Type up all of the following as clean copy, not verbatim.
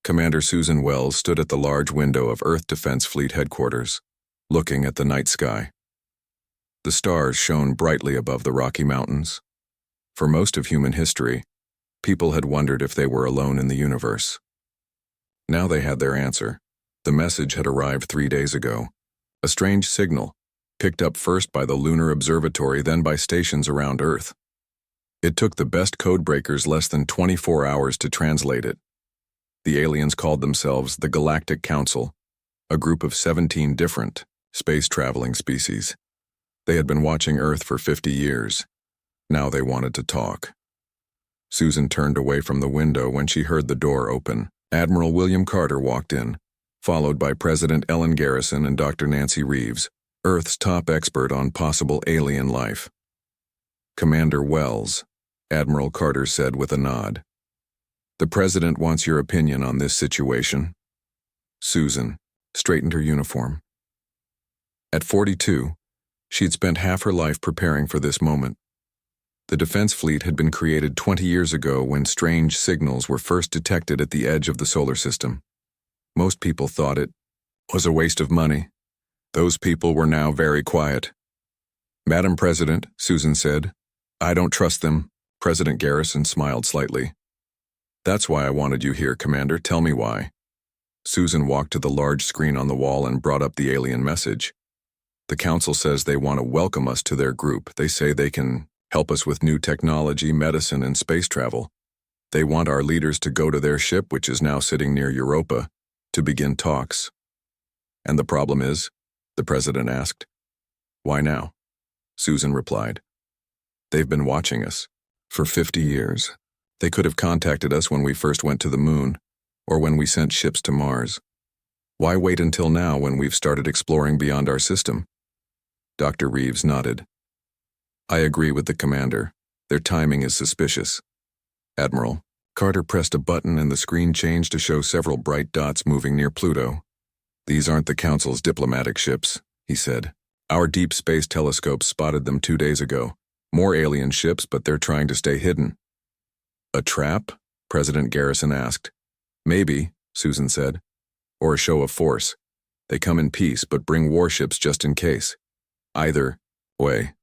Commander Susan Wells stood at the large window of Earth Defense Fleet headquarters, looking at the night sky. The stars shone brightly above the Rocky Mountains. For most of human history, people had wondered if they were alone in the universe. Now they had their answer. The message had arrived 3 days ago. A strange signal, picked up first by the Lunar Observatory, then by stations around Earth. It took the best codebreakers less than 24 hours to translate it. The aliens called themselves the Galactic Council, a group of 17 different space-traveling species. They had been watching Earth for 50 years. Now they wanted to talk. Susan turned away from the window when she heard the door open. Admiral William Carter walked in, followed by President Ellen Garrison and Dr. Nancy Reeves, Earth's top expert on possible alien life. "Commander Wells," Admiral Carter said with a nod. "The President wants your opinion on this situation." Susan straightened her uniform. At 42, she'd spent half her life preparing for this moment. The Defense Fleet had been created 20 years ago when strange signals were first detected at the edge of the solar system. Most people thought it was a waste of money. Those people were now very quiet. "Madam President," Susan said, "I don't trust them." President Garrison smiled slightly. "That's why I wanted you here, Commander. Tell me why." Susan walked to the large screen on the wall and brought up the alien message. "The Council says they want to welcome us to their group. They say they can help us with new technology, medicine, and space travel. They want our leaders to go to their ship, which is now sitting near Europa, to begin talks." "And the problem is?" the President asked. "Why now?" Susan replied. "They've been watching us for 50 years. They could have contacted us when we first went to the moon, or when we sent ships to Mars. Why wait until now when we've started exploring beyond our system?" Dr. Reeves nodded. "I agree with the commander. Their timing is suspicious." "Admiral." Carter pressed a button and the screen changed to show several bright dots moving near Pluto. "These aren't the Council's diplomatic ships," he said. "Our deep space telescopes spotted them 2 days ago. More alien ships, but they're trying to stay hidden." "A trap?" President Garrison asked. "Maybe," Susan said. "Or a show of force. They come in peace but bring warships just in case. Either way,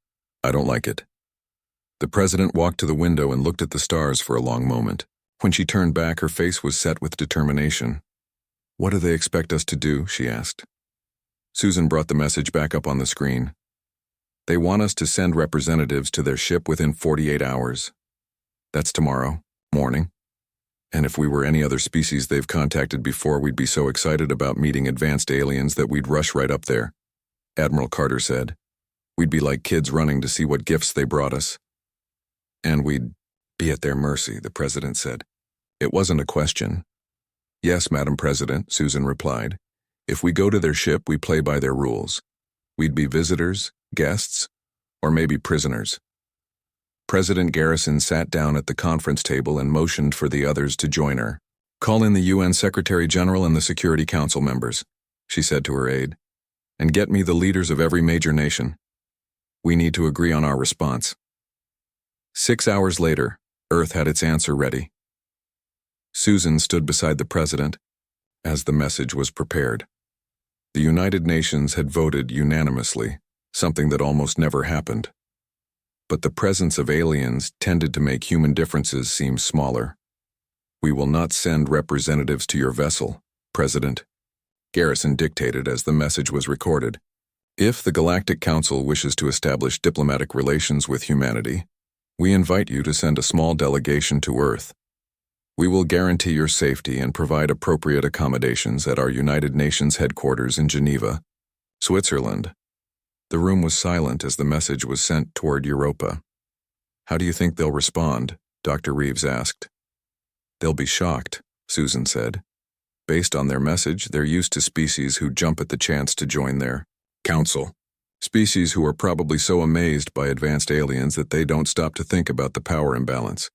I don't like it." The President walked to the window and looked at the stars for a long moment. When she turned back, her face was set with determination. "What do they expect us to do?" she asked. Susan brought the message back up on the screen. "They want us to send representatives to their ship within 48 hours. That's tomorrow morning. And if we were any other species they've contacted before, we'd be so excited about meeting advanced aliens that we'd rush right up there," Admiral Carter said. "We'd be like kids running to see what gifts they brought us." "And we'd be at their mercy," the President said. It wasn't a question. "Yes, Madam President," Susan replied. "If we go to their ship, we play by their rules. We'd be visitors, guests, or maybe prisoners." President Garrison sat down at the conference table and motioned for the others to join her. "Call in the UN Secretary General and the Security Council members," she said to her aide, "and get me the leaders of every major nation. We need to agree on our response." 6 hours later, Earth had its answer ready. Susan stood beside the President as the message was prepared. The United Nations had voted unanimously, something that almost never happened. But the presence of aliens tended to make human differences seem smaller. "We will not send representatives to your vessel, President," Garrison dictated as the message was recorded. "If the Galactic Council wishes to establish diplomatic relations with humanity, we invite you to send a small delegation to Earth. We will guarantee your safety and provide appropriate accommodations at our United Nations headquarters in Geneva, Switzerland." The room was silent as the message was sent toward Europa. "How do you think they'll respond?" Dr. Reeves asked. "They'll be shocked," Susan said. "Based on their message, they're used to species who jump at the chance to join their council. Species who are probably so amazed by advanced aliens that they don't stop to think about the power imbalance.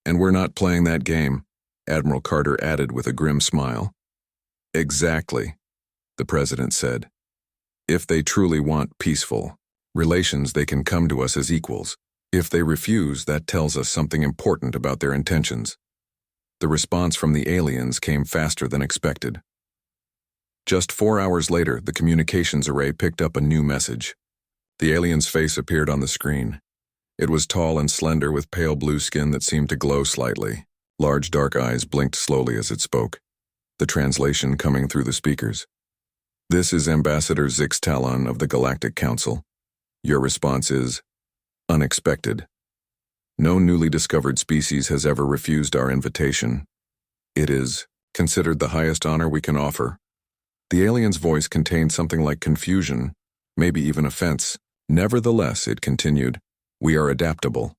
And we're not playing that game," Admiral Carter added with a grim smile. "Exactly," the President said. "If they truly want peaceful relations, they can come to us as equals. If they refuse, that tells us something important about their intentions." The response from the aliens came faster than expected. Just 4 hours later, the communications array picked up a new message. The alien's face appeared on the screen. It was tall and slender with pale blue skin that seemed to glow slightly. Large dark eyes blinked slowly as it spoke, the translation coming through the speakers. "This is Ambassador Zix Talon of the Galactic Council. Your response is unexpected. No newly discovered species has ever refused our invitation. It is considered the highest honor we can offer." The alien's voice contained something like confusion, maybe even offense. "Nevertheless," it continued, "we are adaptable.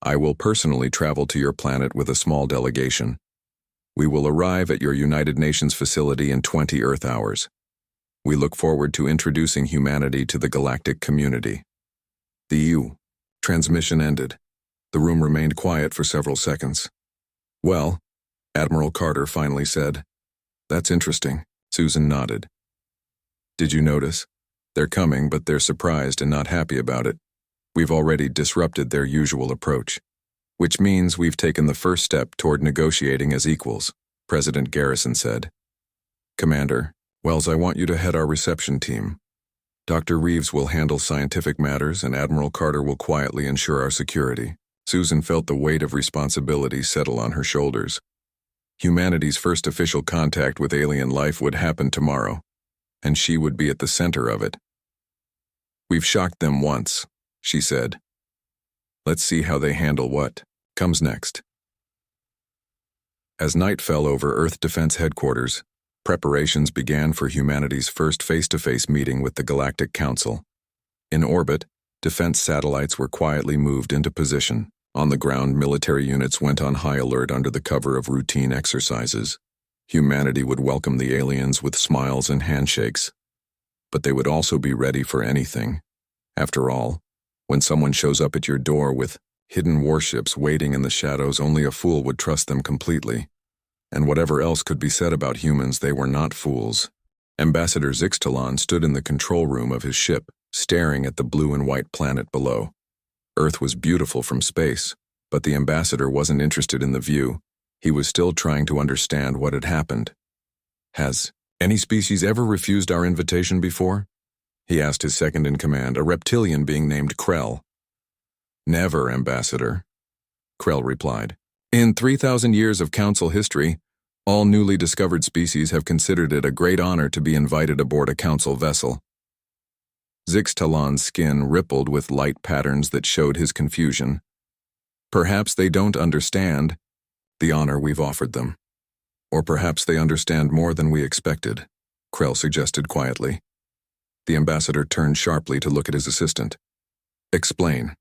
I will personally travel to your planet with a small delegation. We will arrive at your United Nations facility in 20 Earth hours. We look forward to introducing humanity to the galactic community." The transmission ended. The room remained quiet for several seconds. "Well," Admiral Carter finally said. "That's interesting." Susan nodded. "Did you notice? They're coming, but they're surprised and not happy about it. We've already disrupted their usual approach, which means we've taken the first step toward negotiating as equals," President Garrison said. "Commander Wells, I want you to head our reception team. Dr. Reeves will handle scientific matters, and Admiral Carter will quietly ensure our security." Susan felt the weight of responsibility settle on her shoulders. Humanity's first official contact with alien life would happen tomorrow, and she would be at the center of it. "We've shocked them once," she said. "Let's see how they handle what comes next." As night fell over Earth Defense Headquarters, preparations began for humanity's first face-to-face meeting with the Galactic Council. In orbit, defense satellites were quietly moved into position. On the ground, military units went on high alert under the cover of routine exercises. Humanity would welcome the aliens with smiles and handshakes, but they would also be ready for anything. After all, when someone shows up at your door with hidden warships waiting in the shadows, only a fool would trust them completely. And whatever else could be said about humans, they were not fools. Ambassador Zix Talon stood in the control room of his ship, staring at the blue and white planet below. Earth was beautiful from space, but the ambassador wasn't interested in the view. He was still trying to understand what had happened. "Has any species ever refused our invitation before?" he asked his second-in-command, a reptilian being named Krell. "Never, Ambassador," Krell replied. "In 3,000 years of Council history, all newly discovered species have considered it a great honor to be invited aboard a Council vessel." Zix Talon's skin rippled with light patterns that showed his confusion. "Perhaps they don't understand the honor we've offered them. Or perhaps they understand more than we expected," Krell suggested quietly. The ambassador turned sharply to look at his assistant. "Explain."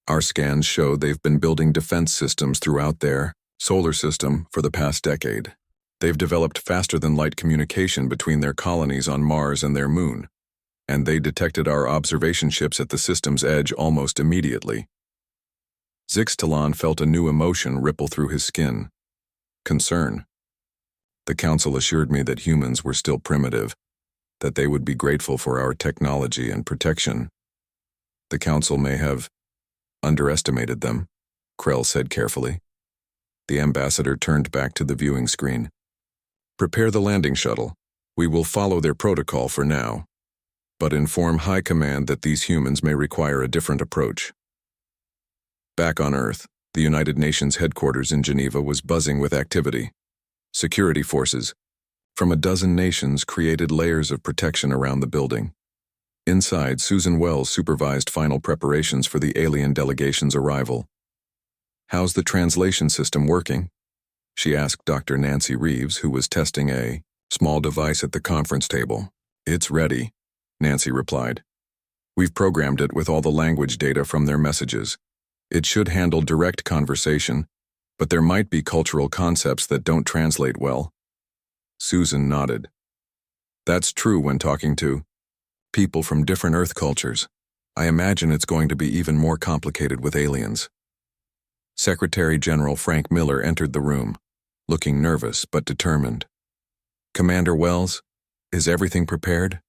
"Our scans show they've been building defense systems throughout their solar system for the past decade. They've developed faster-than-light communication between their colonies on Mars and their moon, and they detected our observation ships at the system's edge almost immediately." Zix Talon felt a new emotion ripple through his skin. Concern. "The Council assured me that humans were still primitive, that they would be grateful for our technology and protection. The Council may have underestimated them," Krell said carefully. The ambassador turned back to the viewing screen. "Prepare the landing shuttle. We will follow their protocol for now, but inform High Command that these humans may require a different approach." Back on Earth, the United Nations headquarters in Geneva was buzzing with activity. Security forces from a dozen nations created layers of protection around the building. Inside, Susan Wells supervised final preparations for the alien delegation's arrival. "How's the translation system working?" she asked Dr. Nancy Reeves, who was testing a small device at the conference table. "It's ready," Nancy replied. "We've programmed it with all the language data from their messages. It should handle direct conversation, but there might be cultural concepts that don't translate well." Susan nodded. "That's true when talking to people from different Earth cultures. I imagine it's going to be even more complicated with aliens." Secretary General Frank Miller entered the room, looking nervous but determined. "Commander Wells, is everything prepared?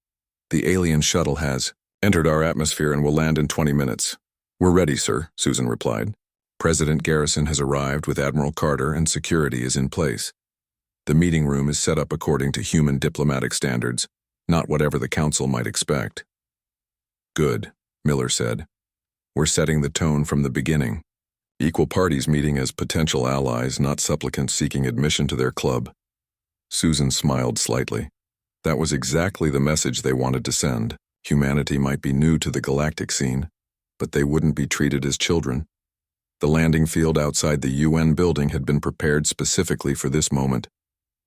The alien shuttle has entered our atmosphere and will land in 20 minutes. "We're ready, sir," Susan replied. President Garrison has arrived with Admiral Carter and security is in place. The meeting room is set up according to human diplomatic standards, not whatever the council might expect. Good, Miller said. We're setting the tone from the beginning. Equal parties meeting as potential allies, not supplicants seeking admission to their club. Susan smiled slightly. That was exactly the message they wanted to send. Humanity might be new to the galactic scene, but they wouldn't be treated as children. The landing field outside the UN building had been prepared specifically for this moment.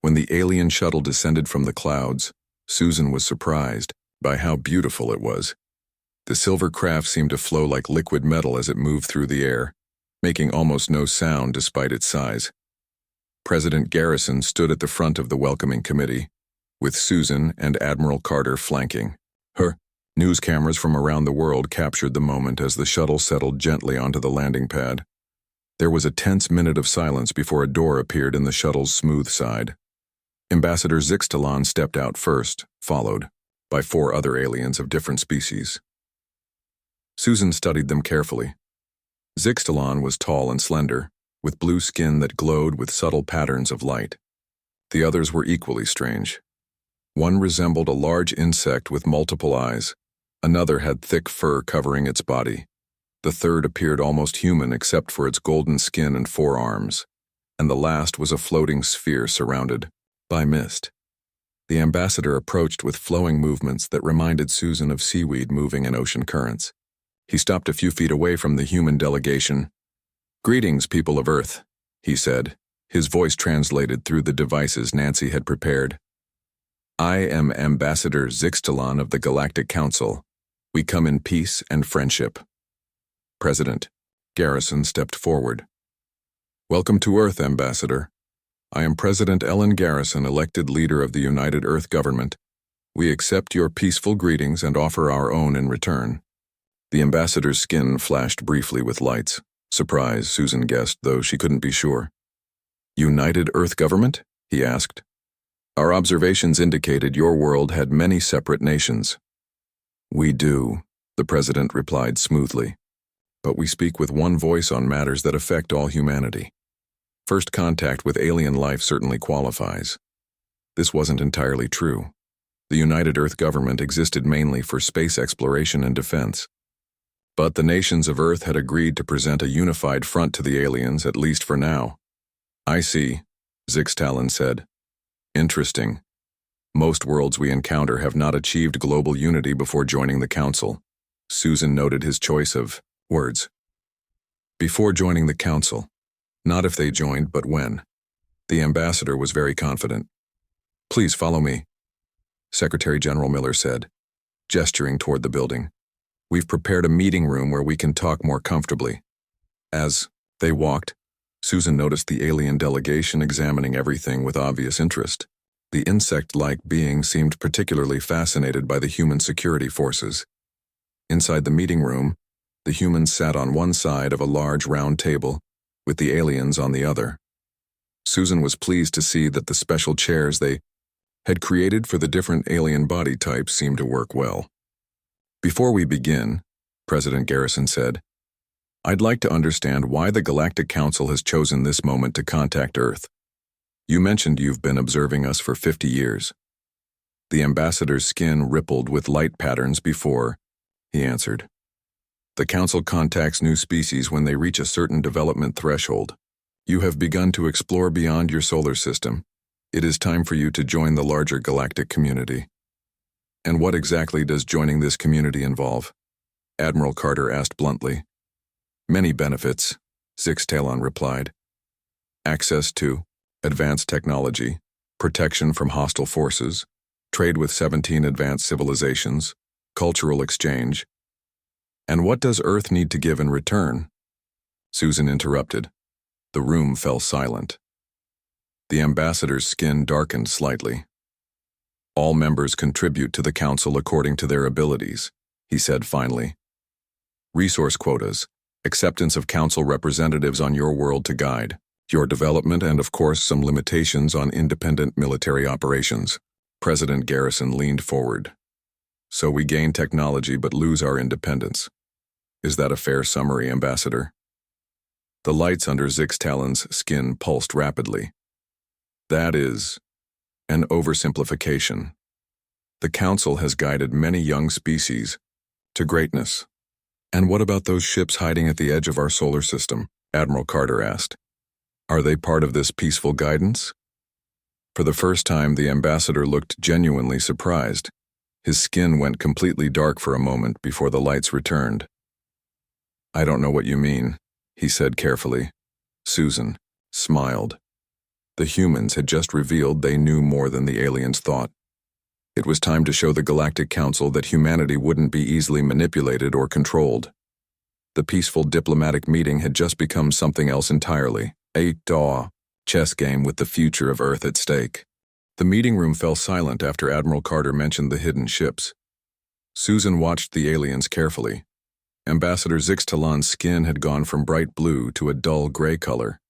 When the alien shuttle descended from the clouds, Susan was surprised by how beautiful it was. The silver craft seemed to flow like liquid metal as it moved through the air, making almost no sound despite its size. President Garrison stood at the front of the welcoming committee, with Susan and Admiral Carter flanking her. News cameras from around the world captured the moment as the shuttle settled gently onto the landing pad. There was a tense minute of silence before a door appeared in the shuttle's smooth side. Ambassador Zixtalan stepped out first, followed by 4 other aliens of different species. Susan studied them carefully. Zixtalan was tall and slender, with blue skin that glowed with subtle patterns of light. The others were equally strange. One resembled a large insect with multiple eyes. Another had thick fur covering its body. The third appeared almost human except for its golden skin and 4 arms. And the last was a floating sphere surrounded by mist. The ambassador approached with flowing movements that reminded Susan of seaweed moving in ocean currents. He stopped a few feet away from the human delegation. "Greetings, people of Earth," he said, his voice translated through the devices Nancy had prepared. "I am Ambassador Zixtalan of the Galactic Council. We come in peace and friendship." President Garrison stepped forward. "Welcome to Earth, Ambassador. I am President Ellen Garrison, elected leader of the United Earth Government. We accept your peaceful greetings and offer our own in return." The ambassador's skin flashed briefly with lights. Surprise, Susan guessed, though she couldn't be sure. "United Earth Government?" he asked. "Our observations indicated your world had many separate nations." "We do," the president replied smoothly. "But we speak with one voice on matters that affect all humanity. First contact with alien life certainly qualifies." This wasn't entirely true. The United Earth Government existed mainly for space exploration and defense. But the nations of Earth had agreed to present a unified front to the aliens, at least for now. "I see," Zixtalan said. "Interesting. Most worlds we encounter have not achieved global unity before joining the Council." Susan noted his choice of words. "Before joining the Council. Not if they joined, but when." The ambassador was very confident. "Please follow me," Secretary General Miller said, gesturing toward the building. "We've prepared a meeting room where we can talk more comfortably." As they walked, Susan noticed the alien delegation examining everything with obvious interest. The insect-like being seemed particularly fascinated by the human security forces. Inside the meeting room, the humans sat on one side of a large round table, with the aliens on the other. Susan was pleased to see that the special chairs they had created for the different alien body types seemed to work well. "Before we begin," President Garrison said, "I'd like to understand why the Galactic Council has chosen this moment to contact Earth. You mentioned you've been observing us for 50 years. The ambassador's skin rippled with light patterns before, he answered. "The Council contacts new species when they reach a certain development threshold. You have begun to explore beyond your solar system. It is time for you to join the larger galactic community." "And what exactly does joining this community involve?" Admiral Carter asked bluntly. "Many benefits," Zixtalan replied. "Access to advanced technology, protection from hostile forces, trade with 17 advanced civilizations, cultural exchange." "And what does Earth need to give in return?" Susan interrupted. The room fell silent. The ambassador's skin darkened slightly. "All members contribute to the Council according to their abilities," he said finally. "Resource quotas, acceptance of Council representatives on your world to guide your development, and of course some limitations on independent military operations." President Garrison leaned forward. "So we gain technology but lose our independence. Is that a fair summary, Ambassador?" The lights under Zixtalan's skin pulsed rapidly. That is an oversimplification. The Council has guided many young species to greatness. And what about those ships hiding at the edge of our solar system? Admiral Carter asked. Are they part of this peaceful guidance? For the first time, the ambassador looked genuinely surprised. His skin went completely dark for a moment before the lights returned. I don't know what you mean, he said carefully. Susan smiled. The humans had just revealed they knew more than the aliens thought. It was time to show the Galactic Council that humanity wouldn't be easily manipulated or controlled. The peaceful diplomatic meeting had just become something else entirely, a chess game with the future of Earth at stake. The meeting room fell silent after Admiral Carter mentioned the hidden ships. Susan watched the aliens carefully. Ambassador Zixtalan's skin had gone from bright blue to a dull gray color.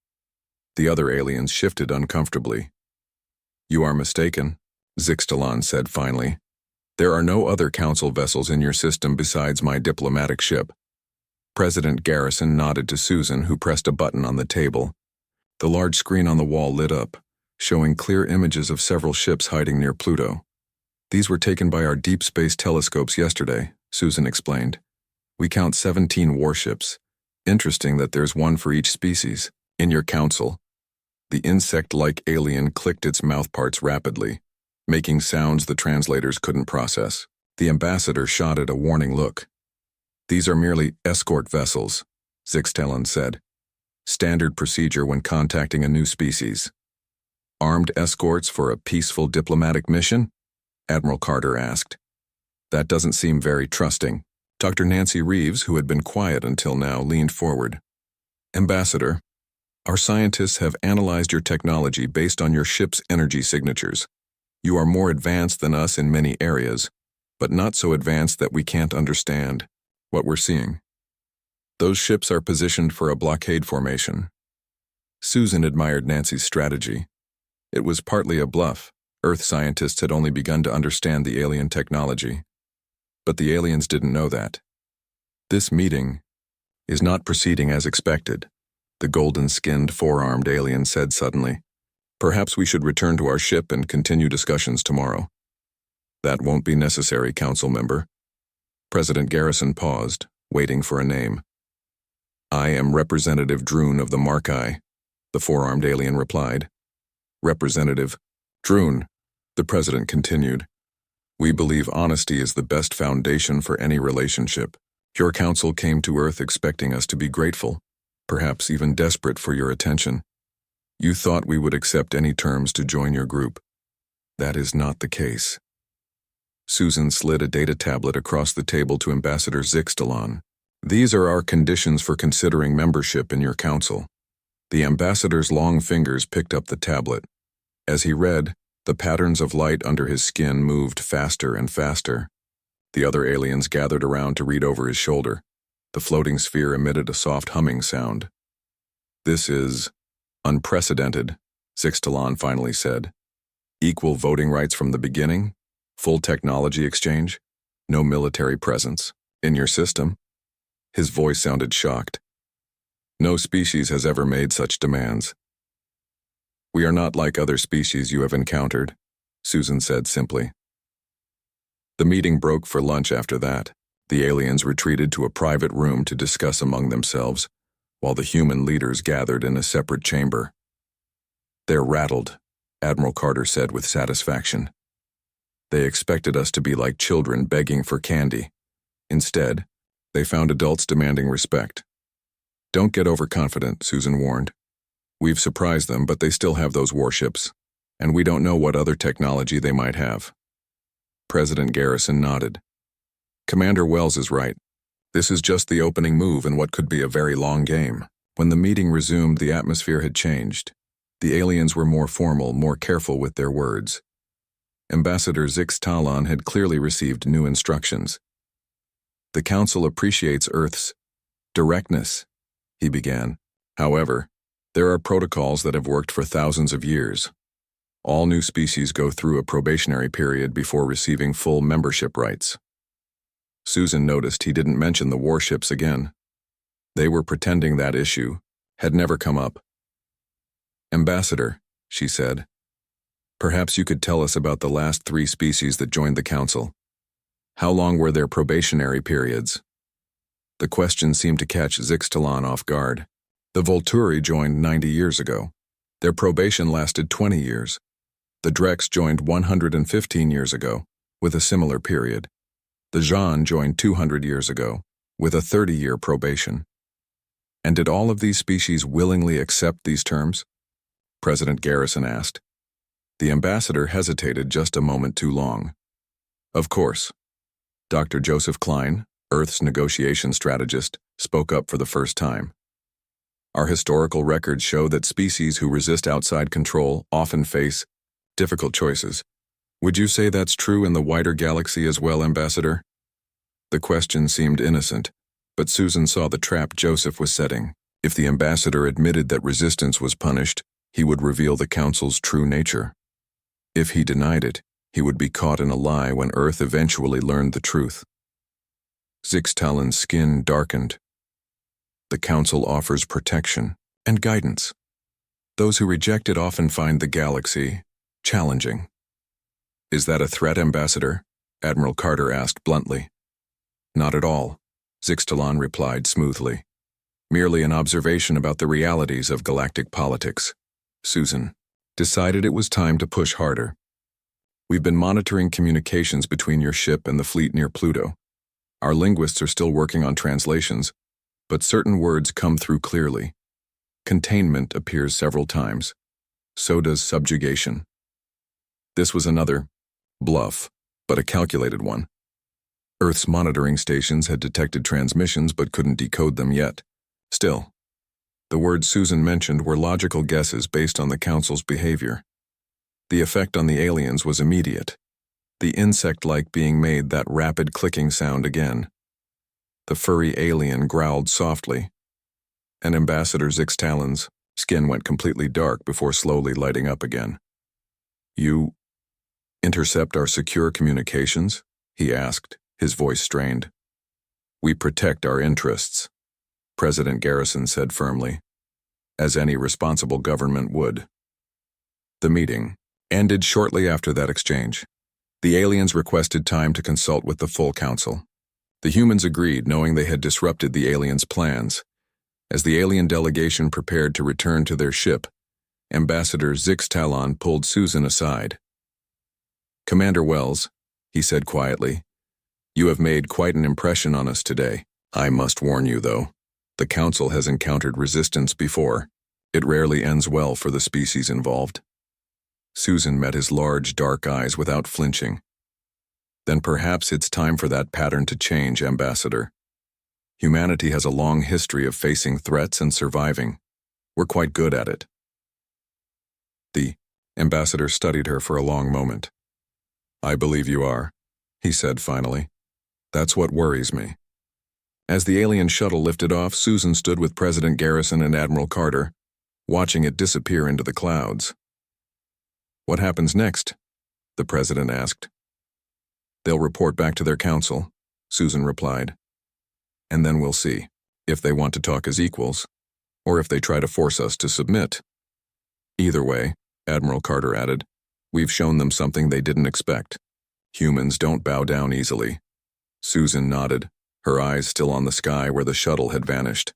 The other aliens shifted uncomfortably. You are mistaken, Zixtalan said finally. There are no other council vessels in your system besides my diplomatic ship. President Garrison nodded to Susan, who pressed a button on the table. The large screen on the wall lit up, showing clear images of several ships hiding near Pluto. These were taken by our deep space telescopes yesterday, Susan explained. We count 17 warships. Interesting that there's one for each species. In your council. The insect-like alien clicked its mouthparts rapidly, making sounds the translators couldn't process. The ambassador shot at a warning look. These are merely escort vessels, Zixtalan said. Standard procedure when contacting a new species. Armed escorts for a peaceful diplomatic mission? Admiral Carter asked. That doesn't seem very trusting. Dr. Nancy Reeves, who had been quiet until now, leaned forward. Ambassador, our scientists have analyzed your technology based on your ship's energy signatures. You are more advanced than us in many areas, but not so advanced that we can't understand what we're seeing. Those ships are positioned for a blockade formation. Susan admired Nancy's strategy. It was partly a bluff. Earth scientists had only begun to understand the alien technology. But the aliens didn't know that. This meeting is not proceeding as expected, the golden-skinned, four-armed alien said suddenly. Perhaps we should return to our ship and continue discussions tomorrow. That won't be necessary, council member. President Garrison paused, waiting for a name. I am Representative Droon of the Markai, the four-armed alien replied. Representative Droon, the president continued. We believe honesty is the best foundation for any relationship. Your council came to Earth expecting us to be grateful, perhaps even desperate for your attention. You thought we would accept any terms to join your group. That is not the case. Susan slid a data tablet across the table to Ambassador Zixtalan. These are our conditions for considering membership in your council. The ambassador's long fingers picked up the tablet. As he read, the patterns of light under his skin moved faster and faster. The other aliens gathered around to read over his shoulder. The floating sphere emitted a soft humming sound. This is unprecedented, Zixtalan finally said. Equal voting rights from the beginning, full technology exchange, no military presence. In your system? His voice sounded shocked. No species has ever made such demands. We are not like other species you have encountered, Susan said simply. The meeting broke for lunch after that. The aliens retreated to a private room to discuss among themselves, while the human leaders gathered in a separate chamber. They're rattled, Admiral Carter said with satisfaction. They expected us to be like children begging for candy. Instead, they found adults demanding respect. Don't get overconfident, Susan warned. We've surprised them, but they still have those warships, and we don't know what other technology they might have. President Garrison nodded. Commander Wells is right. This is just the opening move in what could be a very long game. When the meeting resumed, the atmosphere had changed. The aliens were more formal, more careful with their words. Ambassador Zixtalan had clearly received new instructions. The Council appreciates Earth's directness, he began. However, there are protocols that have worked for thousands of years. All new species go through a probationary period before receiving full membership rights. Susan noticed he didn't mention the warships again. They were pretending that issue, had never come up. "Ambassador," she said, "perhaps you could tell us about the last 3 species that joined the Council. How long were their probationary periods?" The question seemed to catch Zixtalan off guard. The Volturi joined 90 years ago. Their probation lasted 20 years. The Drex joined 115 years ago, with a similar period. The Zhan joined 200 years ago, with a 30-year probation. And did all of these species willingly accept these terms? President Garrison asked. The ambassador hesitated just a moment too long. Of course. Dr. Joseph Klein, Earth's negotiation strategist, spoke up for the first time. Our historical records show that species who resist outside control often face difficult choices. Would you say that's true in the wider galaxy as well, Ambassador? The question seemed innocent, but Susan saw the trap Joseph was setting. If the ambassador admitted that resistance was punished, he would reveal the Council's true nature. If he denied it, he would be caught in a lie when Earth eventually learned the truth. Zixtalan's skin darkened. The Council offers protection and guidance. Those who reject it often find the galaxy challenging. Is that a threat, Ambassador? Admiral Carter asked bluntly. Not at all, Zixtalan replied smoothly. Merely an observation about the realities of galactic politics. Susan decided it was time to push harder. We've been monitoring communications between your ship and the fleet near Pluto. Our linguists are still working on translations, but certain words come through clearly. Containment appears several times. So does subjugation. This was another bluff, but a calculated one. Earth's monitoring stations had detected transmissions but couldn't decode them yet. Still, the words Susan mentioned were logical guesses based on the Council's behavior. The effect on the aliens was immediate. The insect-like being made that rapid clicking sound again. The furry alien growled softly, and Ambassador Zixtalan's skin went completely dark before slowly lighting up again. You intercept our secure communications? He asked, his voice strained. We protect our interests, President Garrison said firmly, as any responsible government would. The meeting ended shortly after that exchange. The aliens requested time to consult with the full council. The humans agreed, knowing they had disrupted the aliens' plans. As the alien delegation prepared to return to their ship, Ambassador Zixtalan pulled Susan aside. Commander Wells, he said quietly, you have made quite an impression on us today. I must warn you, though, the Council has encountered resistance before. It rarely ends well for the species involved. Susan met his large, dark eyes without flinching. Then perhaps it's time for that pattern to change, Ambassador. Humanity has a long history of facing threats and surviving. We're quite good at it. The ambassador studied her for a long moment. I believe you are, he said finally. That's what worries me. As the alien shuttle lifted off, Susan stood with President Garrison and Admiral Carter, watching it disappear into the clouds. What happens next? The president asked. They'll report back to their council, Susan replied. And then we'll see if they want to talk as equals, or if they try to force us to submit. Either way, Admiral Carter added, we've shown them something they didn't expect. Humans don't bow down easily. Susan nodded, her eyes still on the sky where the shuttle had vanished.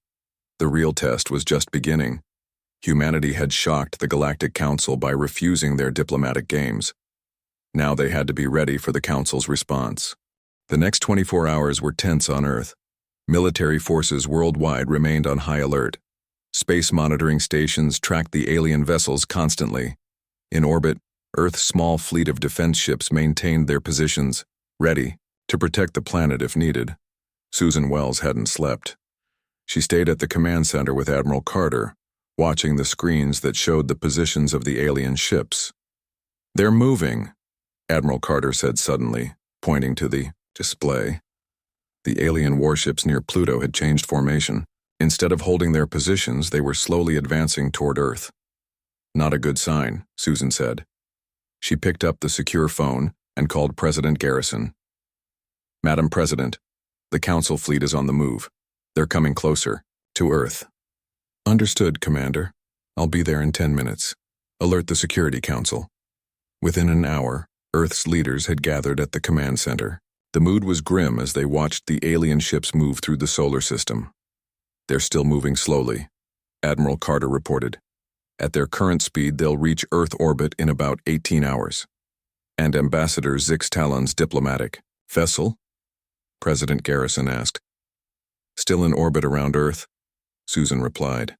The real test was just beginning. Humanity had shocked the Galactic Council by refusing their diplomatic games. Now they had to be ready for the Council's response. The next 24 hours were tense on Earth. Military forces worldwide remained on high alert. Space monitoring stations tracked the alien vessels constantly. In orbit, Earth's small fleet of defense ships maintained their positions, ready to protect the planet if needed. Susan Wells hadn't slept. She stayed at the command center with Admiral Carter, watching the screens that showed the positions of the alien ships. They're moving, Admiral Carter said suddenly, pointing to the display. The alien warships near Pluto had changed formation. Instead of holding their positions, they were slowly advancing toward Earth. Not a good sign, Susan said. She picked up the secure phone and called President Garrison. Madam President, the Council fleet is on the move. They're coming closer, to Earth. Understood, Commander. I'll be there in 10 minutes. Alert the Security Council. Within an hour, Earth's leaders had gathered at the command center. The mood was grim as they watched the alien ships move through the solar system. They're still moving slowly, Admiral Carter reported. At their current speed, they'll reach Earth orbit in about 18 hours. And Ambassador Zix Talon's diplomatic vessel? President Garrison asked. Still in orbit around Earth, Susan replied.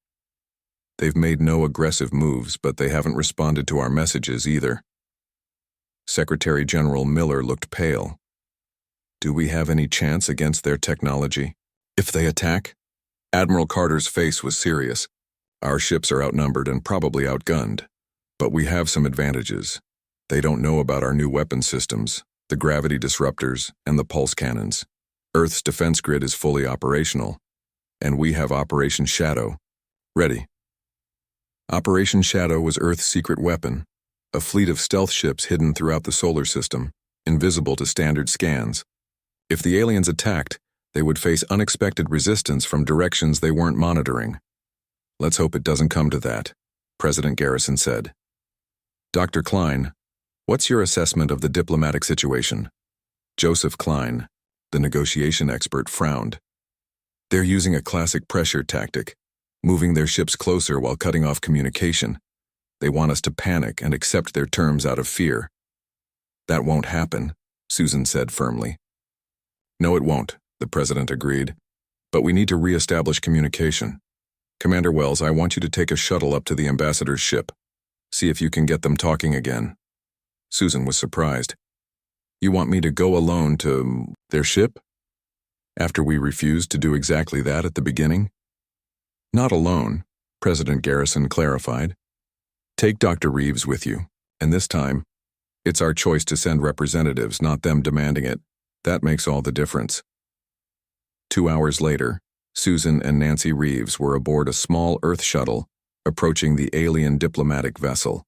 They've made no aggressive moves, but they haven't responded to our messages either. Secretary General Miller looked pale. Do we have any chance against their technology? If they attack? Admiral Carter's face was serious. Our ships are outnumbered and probably outgunned. But we have some advantages. They don't know about our new weapon systems, the gravity disruptors, and the pulse cannons. Earth's defense grid is fully operational, and we have Operation Shadow. Ready. Operation Shadow was Earth's secret weapon, a fleet of stealth ships hidden throughout the solar system, invisible to standard scans. If the aliens attacked, they would face unexpected resistance from directions they weren't monitoring. Let's hope it doesn't come to that, President Garrison said. Dr. Klein, what's your assessment of the diplomatic situation? Joseph Klein, the negotiation expert, frowned. They're using a classic pressure tactic, moving their ships closer while cutting off communication. They want us to panic and accept their terms out of fear. That won't happen, Susan said firmly. No, it won't, the president agreed. But we need to re-establish communication. Commander Wells, I want you to take a shuttle up to the ambassador's ship. See if you can get them talking again. Susan was surprised. You want me to go alone to their ship? After we refused to do exactly that at the beginning? Not alone, President Garrison clarified. Take Dr. Reeves with you, and this time, it's our choice to send representatives, not them demanding it. That makes all the difference. 2 hours later, Susan and Nancy Reeves were aboard a small Earth shuttle, approaching the alien diplomatic vessel.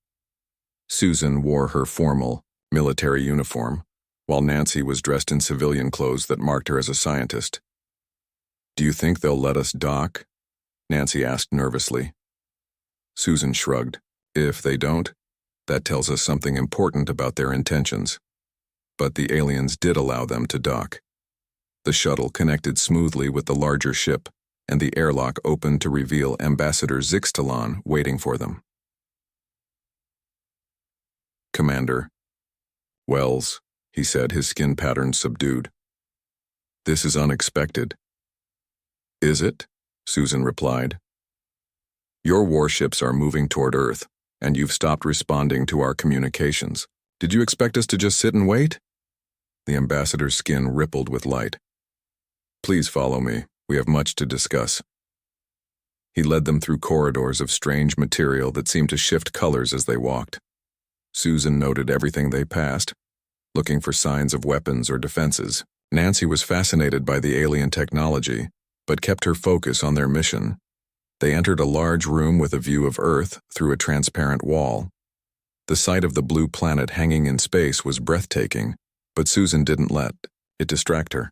Susan wore her formal, military uniform, while Nancy was dressed in civilian clothes that marked her as a scientist. Do you think they'll let us dock? Nancy asked nervously. Susan shrugged. If they don't, that tells us something important about their intentions. But the aliens did allow them to dock. The shuttle connected smoothly with the larger ship, and the airlock opened to reveal Ambassador Zix Talon waiting for them. Commander Wells, he said, his skin pattern subdued. This is unexpected. Is it? Susan replied. Your warships are moving toward Earth, and you've stopped responding to our communications. Did you expect us to just sit and wait? The ambassador's skin rippled with light. Please follow me. We have much to discuss. He led them through corridors of strange material that seemed to shift colors as they walked. Susan noted everything they passed, looking for signs of weapons or defenses. Nancy was fascinated by the alien technology, but kept her focus on their mission. They entered a large room with a view of Earth through a transparent wall. The sight of the blue planet hanging in space was breathtaking, but Susan didn't let it distract her.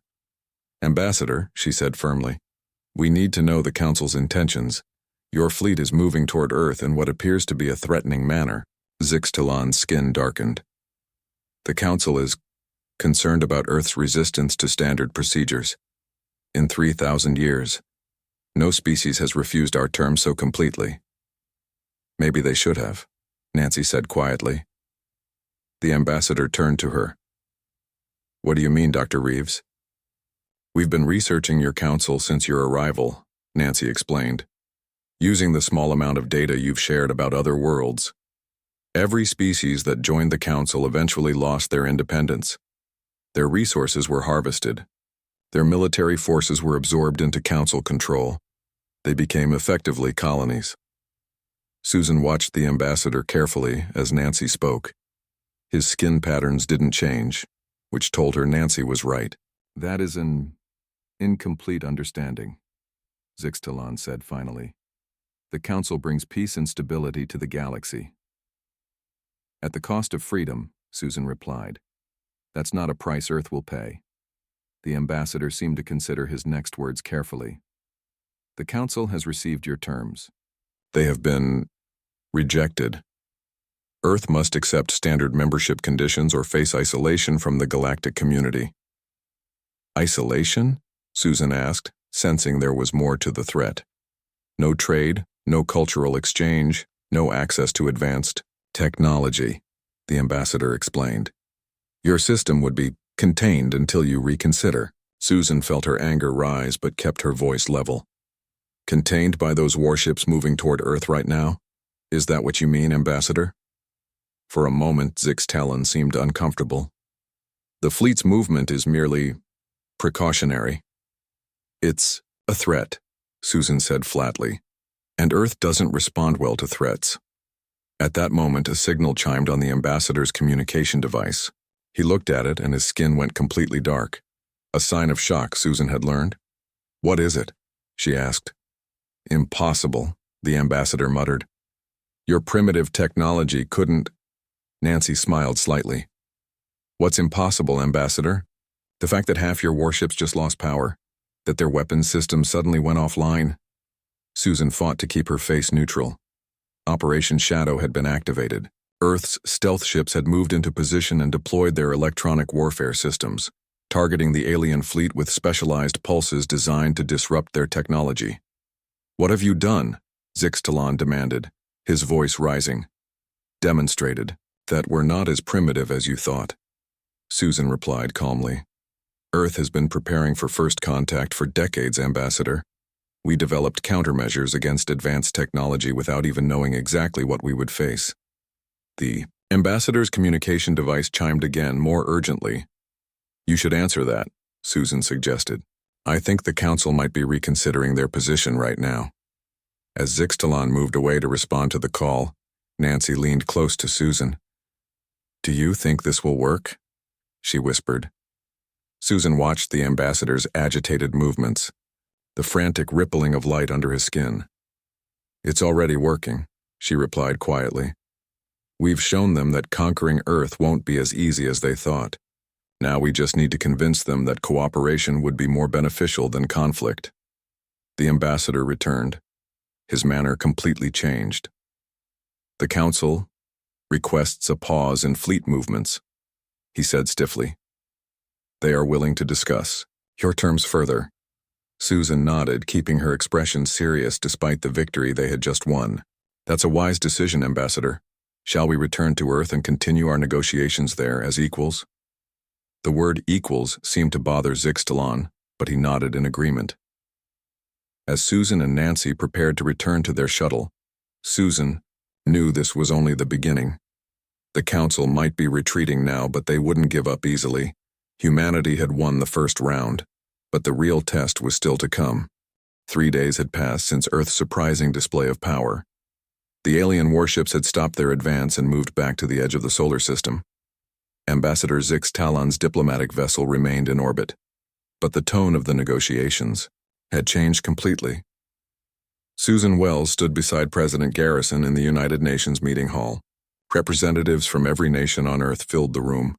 Ambassador, she said firmly, we need to know the Council's intentions. Your fleet is moving toward Earth in what appears to be a threatening manner. Zix Talon's skin darkened. The Council is concerned about Earth's resistance to standard procedures. In 3,000 years, no species has refused our terms so completely. Maybe they should have, Nancy said quietly. The ambassador turned to her. What do you mean, Dr. Reeves? We've been researching your council since your arrival, Nancy explained, using the small amount of data you've shared about other worlds. Every species that joined the council eventually lost their independence. Their resources were harvested. Their military forces were absorbed into council control. They became effectively colonies. Susan watched the ambassador carefully as Nancy spoke. His skin patterns didn't change, which told her Nancy was right. That is an incomplete understanding, Zix Talon said finally. The Council brings peace and stability to the galaxy. At the cost of freedom, Susan replied. That's not a price Earth will pay. The ambassador seemed to consider his next words carefully. The Council has received your terms. They have been rejected. Earth must accept standard membership conditions or face isolation from the galactic community. Isolation? Susan asked, sensing there was more to the threat. No trade, no cultural exchange, no access to advanced technology, the ambassador explained. Your system would be contained until you reconsider. Susan felt her anger rise but kept her voice level. Contained by those warships moving toward Earth right now? Is that what you mean, Ambassador? For a moment, Zix Talon seemed uncomfortable. The fleet's movement is merely precautionary. It's a threat, Susan said flatly, and Earth doesn't respond well to threats. At that moment, a signal chimed on the ambassador's communication device. He looked at it and his skin went completely dark. A sign of shock, Susan had learned. What is it? She asked. Impossible, the ambassador muttered. Your primitive technology couldn't. Nancy smiled slightly. What's impossible, Ambassador? The fact that half your warships just lost power? That their weapons system suddenly went offline? Susan fought to keep her face neutral. Operation Shadow had been activated. Earth's stealth ships had moved into position and deployed their electronic warfare systems, targeting the alien fleet with specialized pulses designed to disrupt their technology. What have you done? Zix Talon demanded, his voice rising. Demonstrated that we're not as primitive as you thought. Susan replied calmly. Earth has been preparing for first contact for decades, Ambassador. We developed countermeasures against advanced technology without even knowing exactly what we would face. The ambassador's communication device chimed again, more urgently. You should answer that, Susan suggested. I think the Council might be reconsidering their position right now. As Zix Talon moved away to respond to the call, Nancy leaned close to Susan. Do you think this will work? She whispered. Susan watched the ambassador's agitated movements, the frantic rippling of light under his skin. It's already working, she replied quietly. We've shown them that conquering Earth won't be as easy as they thought. Now we just need to convince them that cooperation would be more beneficial than conflict. The ambassador returned. His manner completely changed. The Council requests a pause in fleet movements, he said stiffly. They are willing to discuss your terms further. Susan nodded, keeping her expression serious despite the victory they had just won. That's a wise decision, Ambassador. Shall we return to Earth and continue our negotiations there as equals? The word equals seemed to bother Zix Talon, but he nodded in agreement. As Susan and Nancy prepared to return to their shuttle, Susan knew this was only the beginning. The Council might be retreating now, but they wouldn't give up easily. Humanity had won the first round, but the real test was still to come. 3 days had passed since Earth's surprising display of power. The alien warships had stopped their advance and moved back to the edge of the solar system. Ambassador Zix Talon's diplomatic vessel remained in orbit, but the tone of the negotiations had changed completely. Susan Wells stood beside President Garrison in the United Nations meeting hall. Representatives from every nation on Earth filled the room.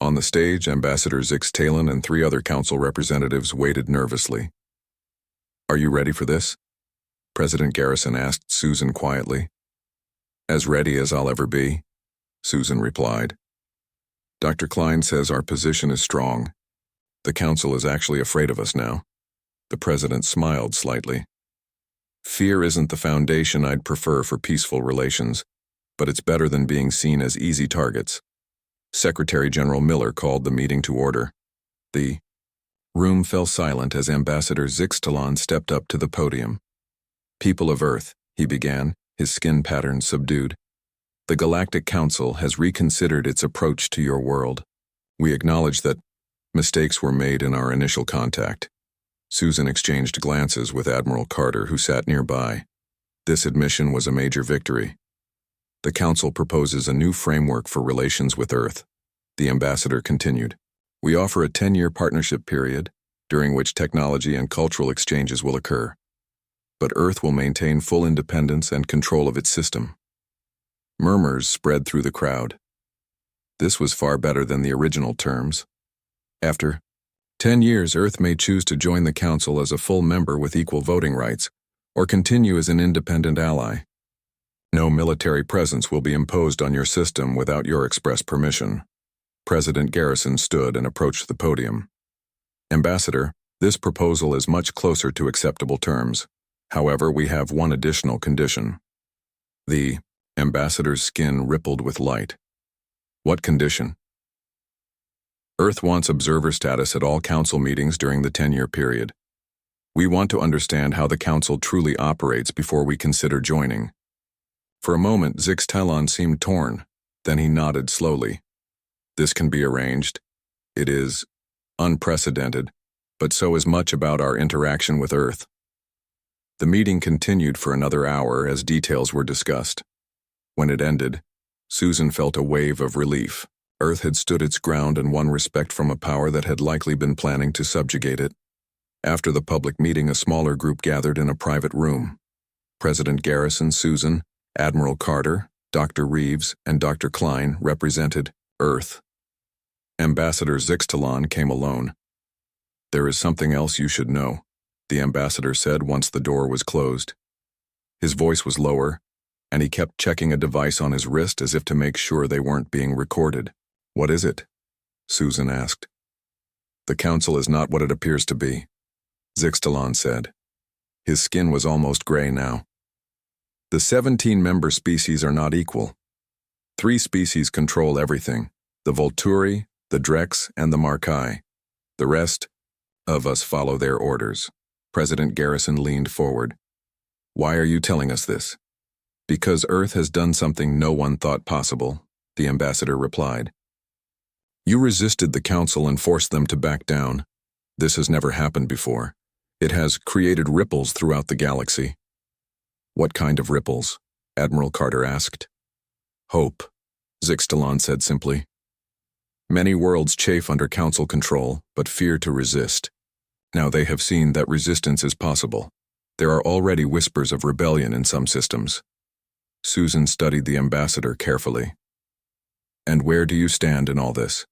On the stage, Ambassador Zix Talon and 3 other council representatives waited nervously. Are you ready for this? President Garrison asked Susan quietly. As ready as I'll ever be, Susan replied. Dr. Klein says our position is strong. The Council is actually afraid of us now. The President smiled slightly. Fear isn't the foundation I'd prefer for peaceful relations, but it's better than being seen as easy targets. Secretary General Miller called the meeting to order. The room fell silent as Ambassador Zix Talon stepped up to the podium. People of Earth, he began, his skin pattern subdued. The Galactic Council has reconsidered its approach to your world. We acknowledge that mistakes were made in our initial contact. Susan exchanged glances with Admiral Carter, who sat nearby. This admission was a major victory. The Council proposes a new framework for relations with Earth. The ambassador continued. We offer a 10-year partnership period, during which technology and cultural exchanges will occur. But Earth will maintain full independence and control of its system. Murmurs spread through the crowd. This was far better than the original terms. After 10 years, Earth may choose to join the Council as a full member with equal voting rights, or continue as an independent ally. No military presence will be imposed on your system without your express permission. President Garrison stood and approached the podium. Ambassador, this proposal is much closer to acceptable terms. However, we have one additional condition. The ambassador's skin rippled with light. What condition? Earth wants observer status at all council meetings during the 10-year period. We want to understand how the council truly operates before we consider joining. For a moment, Zixtalon seemed torn. Then he nodded slowly. This can be arranged. It is unprecedented, but so is much about our interaction with Earth. The meeting continued for another hour as details were discussed. When it ended, Susan felt a wave of relief. Earth had stood its ground and won respect from a power that had likely been planning to subjugate it. After the public meeting, a smaller group gathered in a private room. President Garrison, Susan, Admiral Carter, Dr. Reeves, and Dr. Klein represented Earth. Ambassador Zixtalon came alone. There is something else you should know, the ambassador said once the door was closed. His voice was lower, and he kept checking a device on his wrist as if to make sure they weren't being recorded. What is it? Susan asked. The council is not what it appears to be, Zixtalon said. His skin was almost gray now. The 17-member species are not equal. 3 species control everything, the Volturi, the Drex, and the Markai. The rest of us follow their orders. President Garrison leaned forward. Why are you telling us this? Because Earth has done something no one thought possible, the ambassador replied. You resisted the council and forced them to back down. This has never happened before. It has created ripples throughout the galaxy. What kind of ripples? Admiral Carter asked. Hope, Zixtalon said simply. Many worlds chafe under council control, but fear to resist. Now they have seen that resistance is possible. There are already whispers of rebellion in some systems. Susan studied the ambassador carefully. And where do you stand in all this?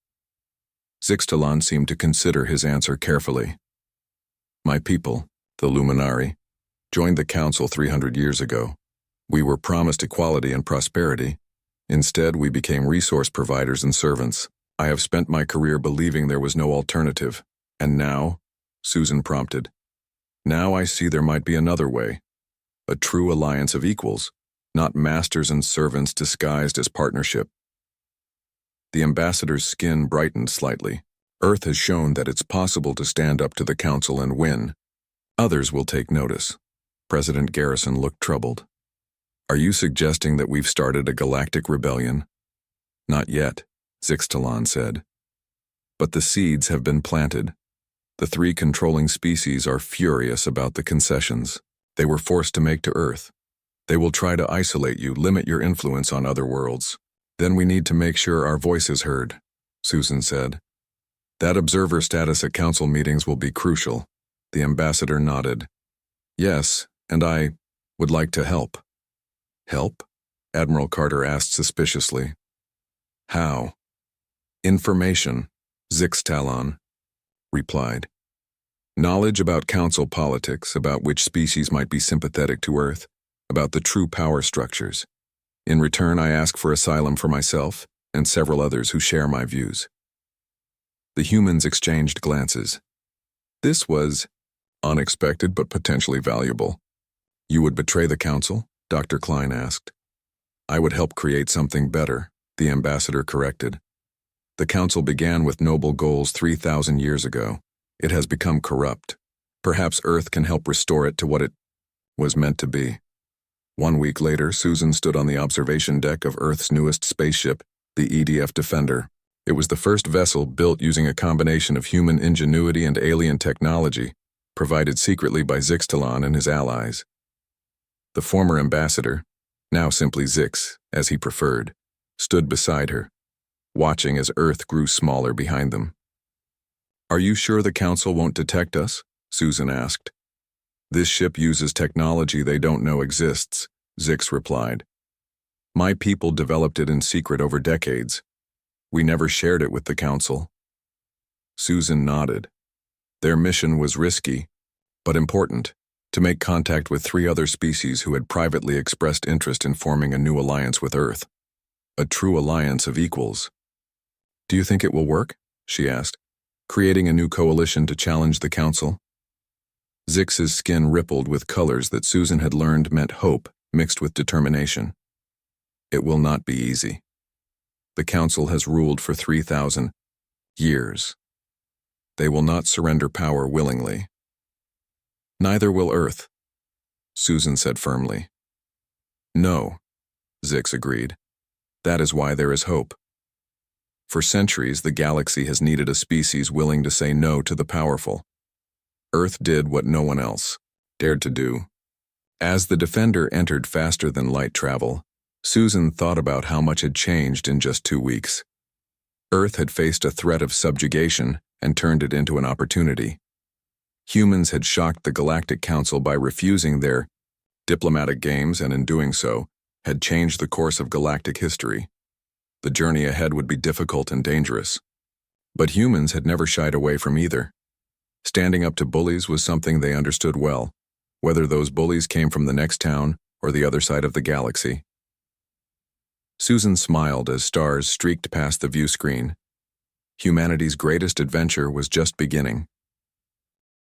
Zixtalon seemed to consider his answer carefully. My people, the Luminari, joined the council 300 years ago. We were promised equality and prosperity. Instead, we became resource providers and servants. I have spent my career believing there was no alternative. And now, Susan prompted, now I see there might be another way. A true alliance of equals, not masters and servants disguised as partnership. The ambassador's skin brightened slightly. Earth has shown that it's possible to stand up to the council and win. Others will take notice. President Garrison looked troubled. Are you suggesting that we've started a galactic rebellion? Not yet, Zixtalon said. But the seeds have been planted. The 3 controlling species are furious about the concessions they were forced to make to Earth. They will try to isolate you, limit your influence on other worlds. Then we need to make sure our voice is heard, Susan said. That observer status at council meetings will be crucial. The ambassador nodded. Yes, and I would like to help. Help? Admiral Carter asked suspiciously. How? Information, Zixtalon replied. Knowledge about council politics, about which species might be sympathetic to Earth, about the true power structures. In return, I ask for asylum for myself and several others who share my views. The humans exchanged glances. This was unexpected but potentially valuable. You would betray the council? Dr. Klein asked. I would help create something better, the ambassador corrected. The council began with noble goals 3,000 years ago. It has become corrupt. Perhaps Earth can help restore it to what it was meant to be. 1 week later, Susan stood on the observation deck of Earth's newest spaceship, the EDF Defender. It was the first vessel built using a combination of human ingenuity and alien technology, provided secretly by Zixtalon and his allies. The former ambassador, now simply Zix, as he preferred, stood beside her, watching as Earth grew smaller behind them. Are you sure the council won't detect us? Susan asked. This ship uses technology they don't know exists, Zix replied. My people developed it in secret over decades. We never shared it with the council. Susan nodded. Their mission was risky, but important, to make contact with 3 other species who had privately expressed interest in forming a new alliance with Earth. A true alliance of equals. "Do you think it will work?" she asked, creating a new coalition to challenge the council. Zix's skin rippled with colors that Susan had learned meant hope mixed with determination. "It will not be easy. The council has ruled for 3,000 years. They will not surrender power willingly." "Neither will Earth," Susan said firmly. "No," Zix agreed. "That is why there is hope. For centuries, the galaxy has needed a species willing to say no to the powerful. Earth did what no one else dared to do." As the Defender entered faster than light travel, Susan thought about how much had changed in just 2 weeks. Earth had faced a threat of subjugation and turned it into an opportunity. Humans had shocked the Galactic Council by refusing their diplomatic games, and in doing so, had changed the course of galactic history. The journey ahead would be difficult and dangerous. But humans had never shied away from either. Standing up to bullies was something they understood well, whether those bullies came from the next town or the other side of the galaxy. Susan smiled as stars streaked past the view screen. Humanity's greatest adventure was just beginning.